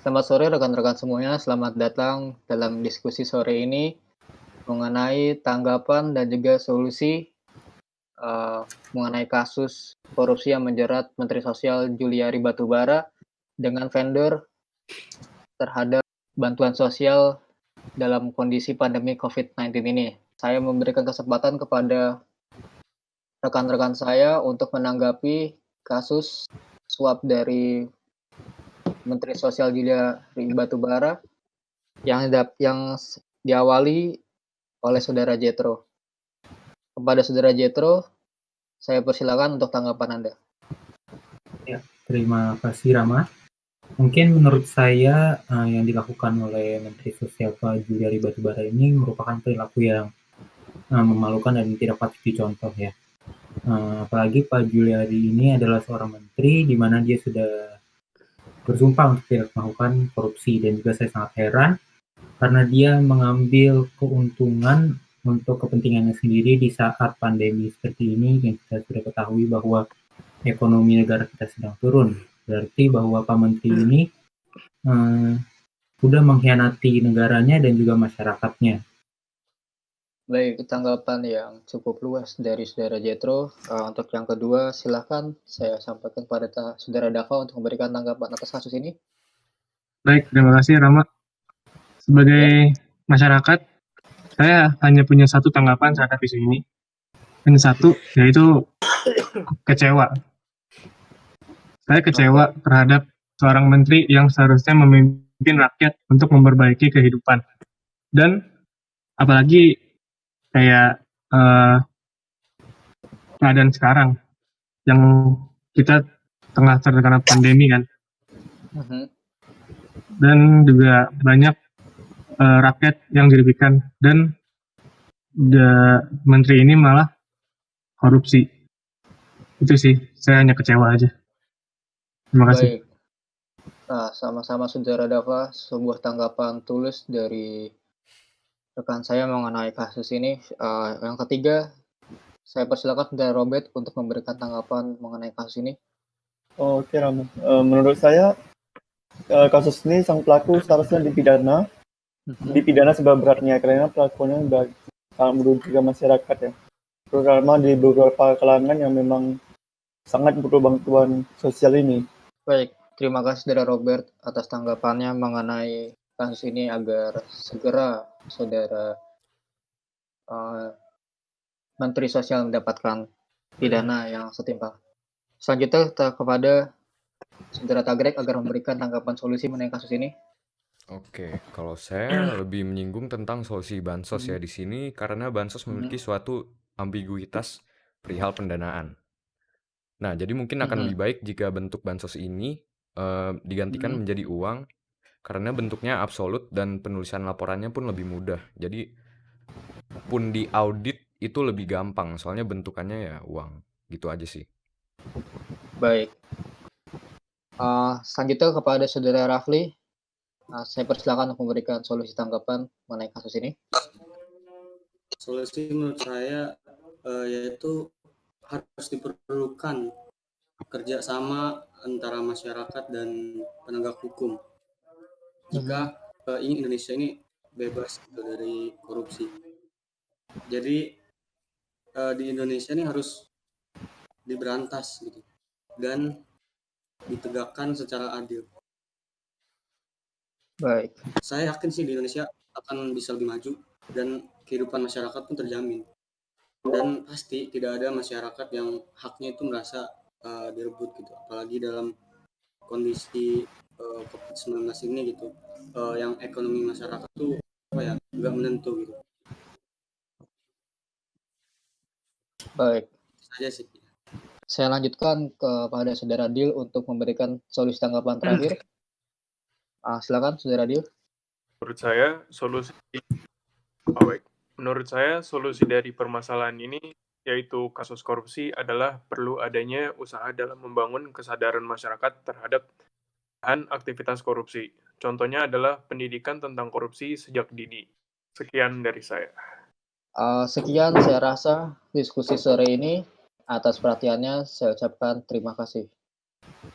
Selamat sore rekan-rekan semuanya, selamat datang dalam diskusi sore ini mengenai tanggapan dan juga solusi mengenai kasus korupsi yang menjerat Menteri Sosial Juliari Batubara dengan vendor terhadap bantuan sosial dalam kondisi pandemi COVID-19 ini. Saya memberikan kesempatan kepada rekan-rekan saya untuk menanggapi kasus suap dari Menteri Sosial Juliari Batubara yang diawali oleh Saudara Jetro. Kepada Saudara Jetro, saya persilakan untuk tanggapan Anda. Ya, terima kasih Rama. Mungkin menurut saya yang dilakukan oleh Menteri Sosial Pak Juliari Batubara ini merupakan perilaku yang memalukan dan tidak patut dicontoh ya. Apalagi Pak Juliari ini adalah seorang menteri di mana dia sudah bersumpah untuk tidak melakukan korupsi, dan juga saya sangat heran karena dia mengambil keuntungan untuk kepentingannya sendiri di saat pandemi seperti ini yang kita sudah ketahui bahwa ekonomi negara kita sedang turun. Berarti bahwa Pak Menteri ini sudah mengkhianati negaranya dan juga masyarakatnya. Baik, tanggapan yang cukup luas dari Saudara Jetro. Untuk yang kedua, silakan saya sampaikan pada Saudara Dava untuk memberikan tanggapan atas kasus ini. Baik, terima kasih Rama. Sebagai masyarakat, saya hanya punya satu tanggapan terhadap isu ini. Hanya satu, yaitu kecewa. Saya kecewa terhadap seorang menteri yang seharusnya memimpin rakyat untuk memperbaiki kehidupan. Dan apalagi kayak keadaan sekarang yang kita tengah terkena pandemi kan. Dan juga banyak rakyat yang dirugikan, dan menteri ini malah korupsi. Itu sih, saya hanya kecewa aja. Terima kasih. Baik. Sama-sama Saudara Dava, sebuah tanggapan tulus dari rekan saya mengenai kasus ini. Yang ketiga, saya persilakan Saudara Robert untuk memberikan tanggapan mengenai kasus ini. Oke, Rama. Menurut saya kasus ini sang pelaku seharusnya dipidana seberat-beratnya karena pelakunya sangat merugikan masyarakat ya, terutama di beberapa kalangan yang memang sangat butuh bantuan sosial ini. Baik, terima kasih Saudara Robert atas tanggapannya mengenai kasus ini agar segera Saudara Menteri Sosial mendapatkan pidana yang setimpal. Selanjutnya kita kepada Saudara Tagrek agar memberikan tanggapan solusi mengenai kasus ini. Oke, kalau saya lebih menyinggung tentang solusi bansos ya di sini karena bansos memiliki suatu ambiguitas perihal pendanaan. Nah, jadi mungkin akan lebih baik jika bentuk bansos ini digantikan menjadi uang karena bentuknya absolut dan penulisan laporannya pun lebih mudah. Jadi pun di audit itu lebih gampang soalnya bentukannya ya uang. Gitu aja sih. Baik. Selanjutnya kepada Saudara Rafli. Saya persilakan untuk memberikan solusi tanggapan mengenai kasus ini. Solusi menurut saya yaitu harus diperlukan kerjasama antara masyarakat dan penegak hukum jika ingin Indonesia ini bebas dari korupsi. Jadi di Indonesia ini harus diberantas gitu dan ditegakkan secara adil. Baik. Saya yakin sih di Indonesia akan bisa lebih maju dan kehidupan masyarakat pun terjamin. Dan pasti tidak ada masyarakat yang haknya itu merasa direbut gitu, apalagi dalam kondisi COVID-19 ini gitu, yang ekonomi masyarakat tuh nggak menentu gitu. Baik. Saja sih. Saya lanjutkan kepada Saudara Dil untuk memberikan solusi tanggapan terakhir. Silakan Saudara Dil. Menurut saya solusi dari permasalahan ini yaitu kasus korupsi adalah perlu adanya usaha dalam membangun kesadaran masyarakat terhadap aktivitas korupsi. Contohnya adalah pendidikan tentang korupsi sejak dini. Sekian dari saya. Sekian saya rasa diskusi sore ini. Atas perhatiannya saya ucapkan terima kasih.